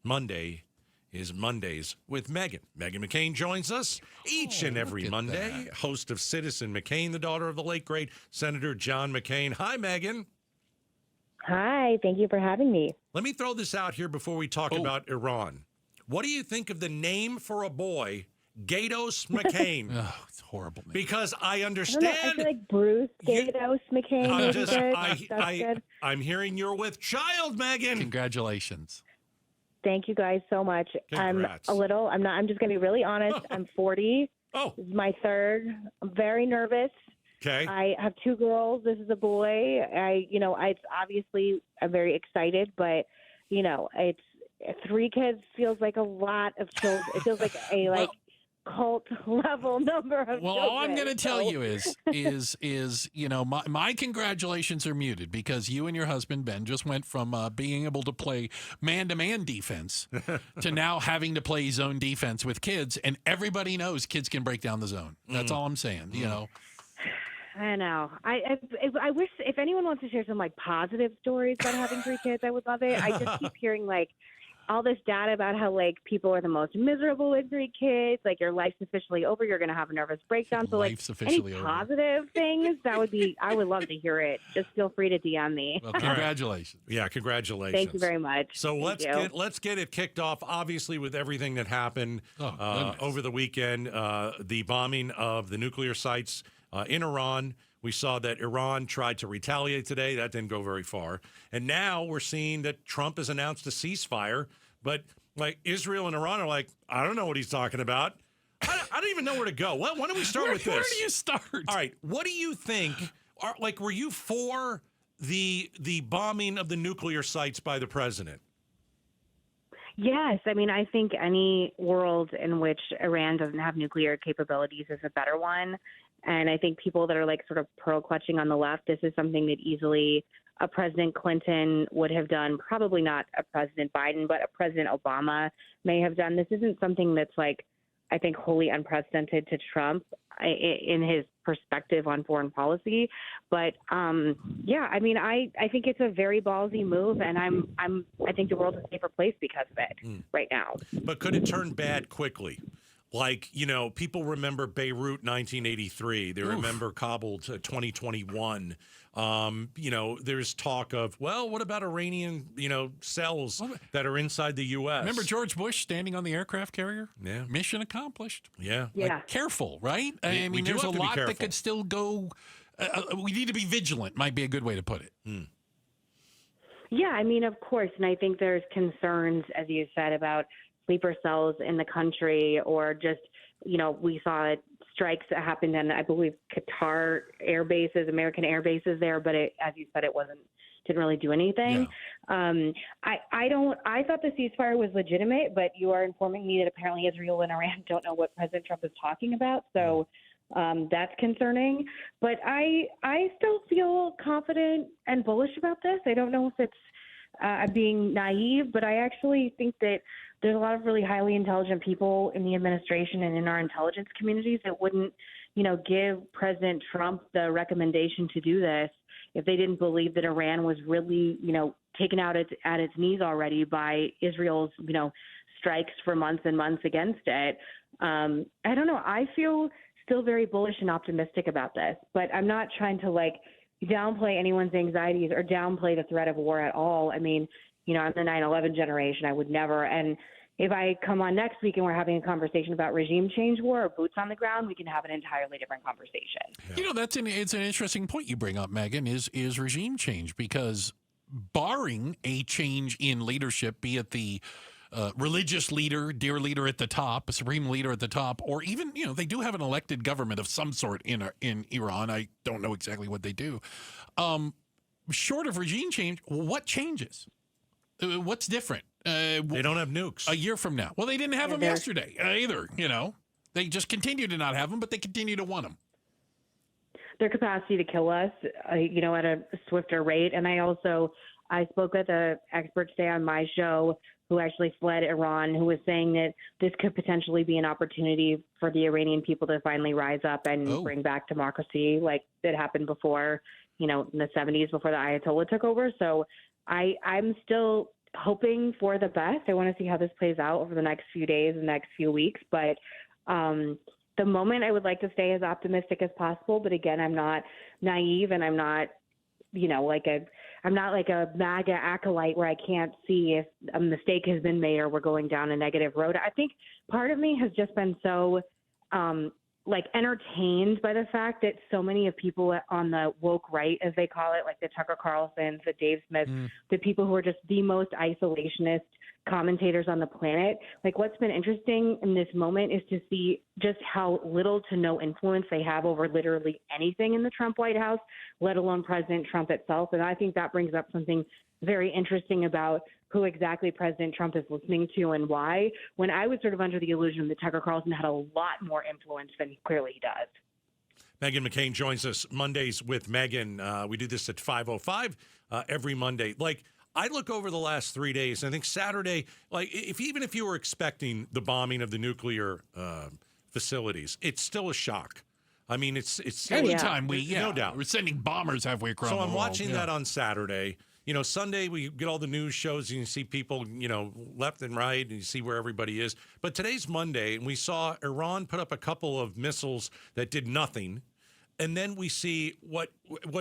Monday is Mondays with Meghan. Meghan McCain joins us each and every Monday, host of Citizen McCain, the daughter of the late, great Senator John McCain. Hi, Meghan. Hi, thank you for having me. Let me throw this out here before we talk about Iran. What do you think of the name for a boy, Gaydos McCain? Oh, it's a horrible name. Because I understand. I feel like Bruce Gaydos McCain. I'm hearing you're with child, Meghan. Congratulations. Thank you guys so much. Congrats. I'm just going to be really honest. I'm 40. Oh. This is my third. I'm very nervous. Okay. I have two girls. This is a boy. I'm very excited, but it's 3 kids feels like a lot of children. It feels like a cult level number of children. All I'm going to tell you is my congratulations are muted because you and your husband Ben just went from being able to play man-to-man defense to now having to play zone defense with kids, and everybody knows kids can break down the zone. That's all I'm saying. I know. I wish if anyone wants to share some positive stories about having 3 kids, I would love it. I just keep hearing all this data about how people are the most miserable with 3 kids. Your life's officially over. You're going to have a nervous breakdown. So life's any officially over. positive things I would love to hear it. Just feel free to DM me. Well, congratulations. Yeah, congratulations. Thank you very much. So let's get it kicked off. Obviously, with everything that happened over the weekend, the bombing of the nuclear sites in Iran. We saw that Iran tried to retaliate today. That didn't go very far. And now we're seeing that Trump has announced a ceasefire. But Israel and Iran are I don't know what he's talking about. I don't even know where to go. Why don't we start with this? Where do you start? All right. What do you think? Were you for the bombing of the nuclear sites by the president? Yes. I think any world in which Iran doesn't have nuclear capabilities is a better one. And I think people that are sort of pearl clutching on the left, this is something that easily a President Clinton would have done. Probably not a President Biden, but a President Obama may have done. This isn't something that's I think wholly unprecedented to Trump in his perspective on foreign policy. But I think it's a very ballsy move, and I think the world's a safer place because of it right now. But could it turn bad quickly? People remember Beirut 1983. They remember Kabul 2021. There's talk of, what about Iranian, cells that are inside the U.S.? Remember George Bush standing on the aircraft carrier? Yeah. Mission accomplished. Yeah. Careful, right? We there's a lot that could still go. We need to be vigilant, might be a good way to put it. Yeah, of course. And I think there's concerns, as you said, about sleeper cells in the country, or just, we saw strikes that happened in, I believe, Qatar air bases, American air bases there, but as you said, didn't really do anything. Yeah. I thought the ceasefire was legitimate, but you are informing me that apparently Israel and Iran don't know what President Trump is talking about. So that's concerning. But I still feel confident and bullish about this. I don't know if it's being naive, but I actually think that there's a lot of really highly intelligent people in the administration and in our intelligence communities that wouldn't, give President Trump the recommendation to do this if they didn't believe that Iran was really, taken out at its knees already by Israel's, strikes for months and months against it. I don't know. I feel still very bullish and optimistic about this, but I'm not trying to downplay anyone's anxieties or downplay the threat of war at all. I'm the 9/11 generation. I would never. And if I come on next week and we're having a conversation about regime change war or boots on the ground, we can have an entirely different conversation. Yeah. It's an interesting point you bring up, Meghan, is regime change, because barring a change in leadership, be it the religious leader, dear leader at the top, a supreme leader at the top, or even, they do have an elected government of some sort in Iran. I don't know exactly what they do. Short of regime change, what changes? What's different? They don't have nukes. A year from now. Well, they didn't have them yesterday either, They just continue to not have them, but they continue to want them. Their capacity to kill us, at a swifter rate. And I spoke with an expert today on my show who actually fled Iran, who was saying that this could potentially be an opportunity for the Iranian people to finally rise up and bring back democracy like it happened before, in the 70s before the Ayatollah took over. So I'm still hoping for the best. I want to see how this plays out over the next few days and next few weeks. But the moment I would like to stay as optimistic as possible. But again, I'm not naive, and I'm not, I'm not like a MAGA acolyte where I can't see if a mistake has been made or we're going down a negative road. I think part of me has just been so entertained by the fact that so many of people on the woke right, as they call it, like the Tucker Carlsons, the Dave Smiths, the people who are just the most isolationist commentators on the planet. Like, what's been interesting in this moment is to see just how little to no influence they have over literally anything in the Trump White House, let alone President Trump itself. And I think that brings up something very interesting about who exactly President Trump is listening to and why, when I was sort of under the illusion that Tucker Carlson had a lot more influence than clearly he does. Meghan McCain joins us Mondays with Meghan. We do this at 5:05 every Monday. I look over the last 3 days, and I think Saturday, even if you were expecting the bombing of the nuclear facilities, it's still a shock. I mean, it's anytime no doubt. We're sending bombers halfway across the world. So I'm watching that on Saturday. Sunday we get all the news shows and you see people, left and right, and you see where everybody is. But today's Monday, and we saw Iran put up a couple of missiles that did nothing. And then we see what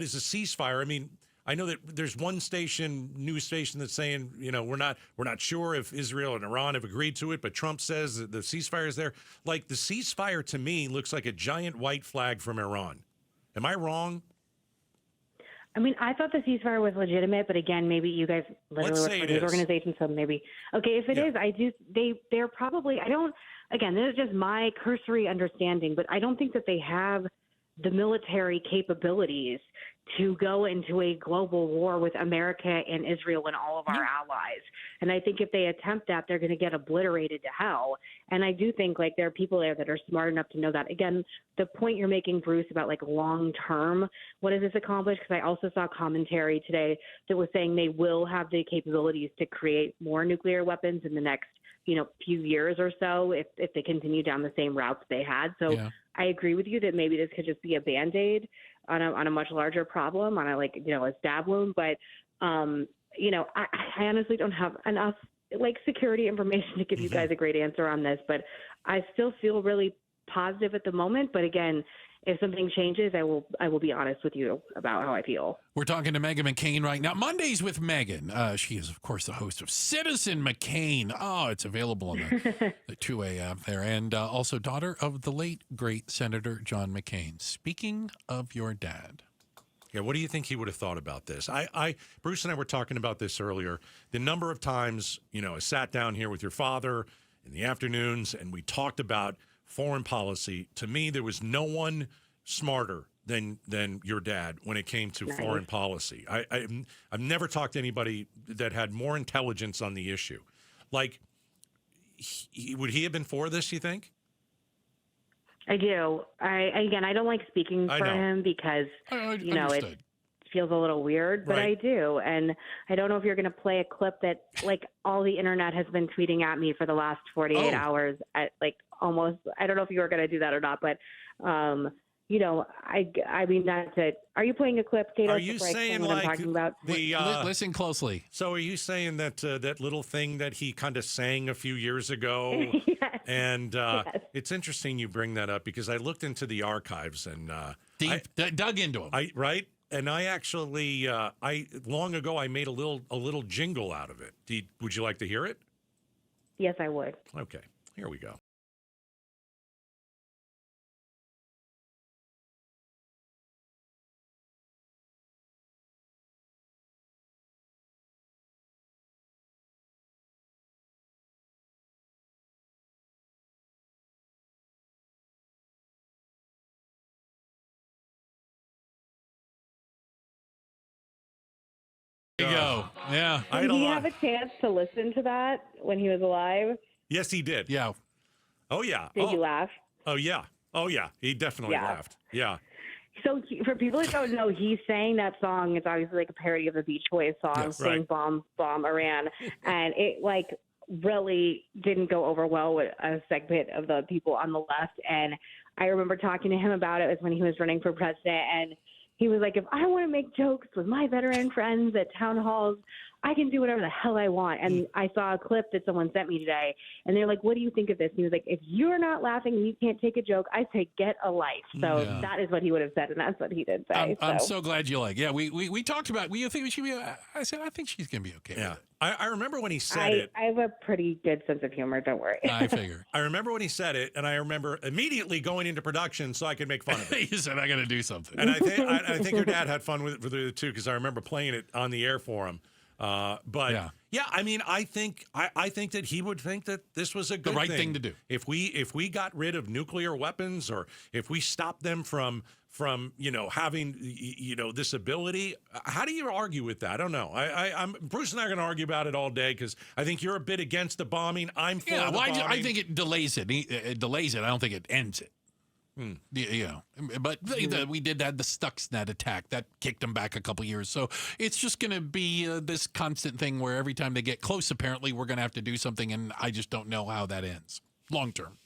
is a ceasefire. I mean, I know that there's one news station that's saying, we're not sure if Israel and Iran have agreed to it, but Trump says that the ceasefire is there. Like, the ceasefire to me looks like a giant white flag from Iran. Am I wrong? I mean, I thought the ceasefire was legitimate, but again, maybe you guys literally work for news organizations, so maybe. Okay, if it is, they're probably, again, this is just my cursory understanding, but I don't think that they have the military capabilities to go into a global war with America and Israel and all of our allies. And I think if they attempt that, they're going to get obliterated to hell. And I do think there are people there that are smart enough to know that. Again, the point you're making, Bruce, about long term, what does this accomplish? Because I also saw commentary today that was saying they will have the capabilities to create more nuclear weapons in the next few years or so if they continue down the same routes they had. So I agree with you that maybe this could just be a Band-Aid on a much larger problem, on a stab wound. But I honestly don't have enough security information to give you guys a great answer on this. But I still feel really positive at the moment. But again, if something changes, I will be honest with you about how I feel. We're talking to Meghan McCain right now. Mondays with Meghan. She is, of course, the host of Citizen McCain. Oh, it's available on the 2A app there. And also daughter of the late, great Senator John McCain. Speaking of your dad. Yeah, what do you think he would have thought about this? Bruce and I were talking about this earlier. The number of times, I sat down here with your father in the afternoons and we talked about foreign policy. To me, there was no one smarter than your dad when it came to foreign policy. I've never talked to anybody that had more intelligence on the issue. Would he have been for this, you think? I do. I don't like speaking for him because, it feels a little weird, but I do. And I don't know if you're going to play a clip that all the internet has been tweeting at me for the last 48 hours at almost, I don't know if you were going to do that or not, but, I mean, that's it. Are you playing a clip, Gaydos? Are you saying what I'm talking about? Listen closely. So are you saying that that little thing that he kind of sang a few years ago? Yes. And it's interesting you bring that up because I looked into the archives and dug into them. Right. And I actually, long ago, I made a little jingle out of it. Would you like to hear it? Yes, I would. Okay, here we go. There you go. Yeah. Did he have a chance to listen to that when he was alive? Yes, he did. Yeah. Oh, yeah. Did you laugh? Oh, yeah. Oh, yeah. He definitely laughed. Yeah. So for people who don't know, he sang that song. It's obviously a parody of the Beach Boys song, "Sing Bomb Bomb Iran," and it really didn't go over well with a segment of the people on the left. And I remember talking to him about it. It was when he was running for president, and he was like, if I want to make jokes with my veteran friends at town halls, I can do whatever the hell I want. And I saw a clip that someone sent me today, and they're like, what do you think of this? And he was like, if you're not laughing and you can't take a joke, I say get a life. So that is what he would have said, and that's what he did say. I'm so glad you like. Yeah, we talked about. You think she be? I said I think she's gonna be okay. Yeah, I remember when he said it. I have a pretty good sense of humor. Don't worry. I figure. I remember when he said it, and I remember immediately going into production so I could make fun of it. He said I got to do something. And I think your dad had fun with it too, because I remember playing it on the air for him. But yeah, I mean, I think that he would think that this was a good right thing to do. If we got rid of nuclear weapons, or if we stopped them from having this ability, how do you argue with that? I don't know. I'm Bruce and I are going to argue about it all day, because I think you're a bit against the bombing. I'm for the bombing. I think it delays it. It delays it. I don't think it ends it. But we did have the Stuxnet attack that kicked them back a couple years. So it's just going to be this constant thing where every time they get close, apparently we're going to have to do something, and I just don't know how that ends long term.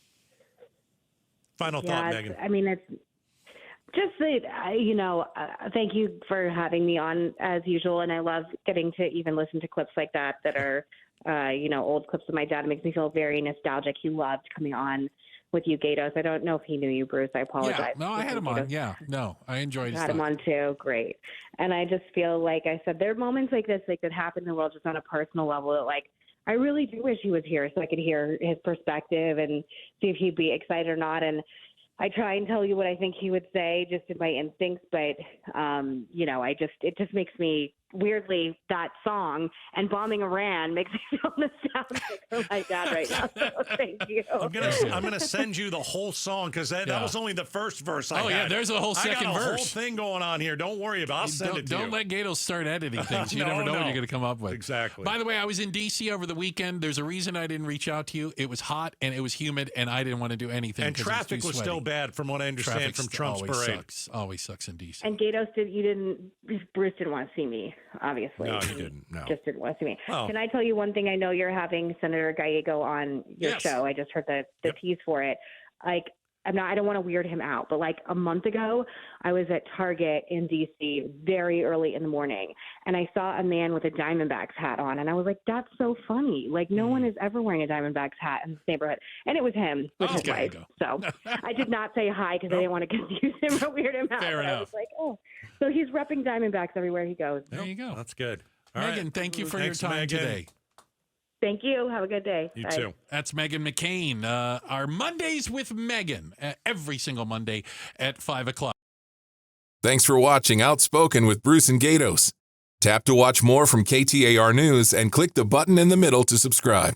Final thought, Megan. I mean, it's just that, thank you for having me on as usual. And I love getting to even listen to clips like that are, old clips of my dad. It makes me feel very nostalgic. He loved coming on with you, Gaydos. I don't know if he knew you, Bruce. I apologize. Yeah, no, I had him on. Yeah, no, I enjoyed his stuff. Had him on too. Great. And I just feel like I said, there are moments like this, that happen in the world just on a personal level that, I really do wish he was here so I could hear his perspective and see if he'd be excited or not. And I try and tell you what I think he would say just in my instincts, but, it just makes me weirdly, that song and bombing Iran makes me feel nostalgic for my dad right now. So thank you. I'm gonna send you the whole song, because that was only the first verse. There's a whole second verse. I got a whole thing going on here. Don't worry about it. I'll send it to you. Don't let Gaydos start editing things. You never know what you're going to come up with. Exactly. By the way, I was in D.C. over the weekend. There's a reason I didn't reach out to you. It was hot and it was humid, and I didn't want to do anything. And traffic was still bad, from what I understand, from Trump's parade. Always sucks in D.C. And Gaydos, Bruce didn't want to see me, obviously. No, he didn't. No. Just didn't want to see me. Oh. Can I tell you one thing? I know you're having Senator Gallego on your show. I just heard the tease for it. I don't want to weird him out, but a month ago, I was at Target in D.C. very early in the morning, and I saw a man with a Diamondbacks hat on, and I was like, that's so funny. No one is ever wearing a Diamondbacks hat in this neighborhood. And it was him with his wife. So I did not say hi because I didn't want to confuse him or weird him out. Fair enough. I was like, oh. So he's repping Diamondbacks everywhere he goes. There you go. That's good. All Megan, right. thank you for your time Megan. today. Thank you. Have a good day. You Bye. too. That's Meghan McCain. Our Mondays with Meghan, every single Monday at 5 o'clock. Thanks for watching Outspoken with Bruce and Gaydos. Tap to watch more from KTAR News and click the button in the middle to subscribe.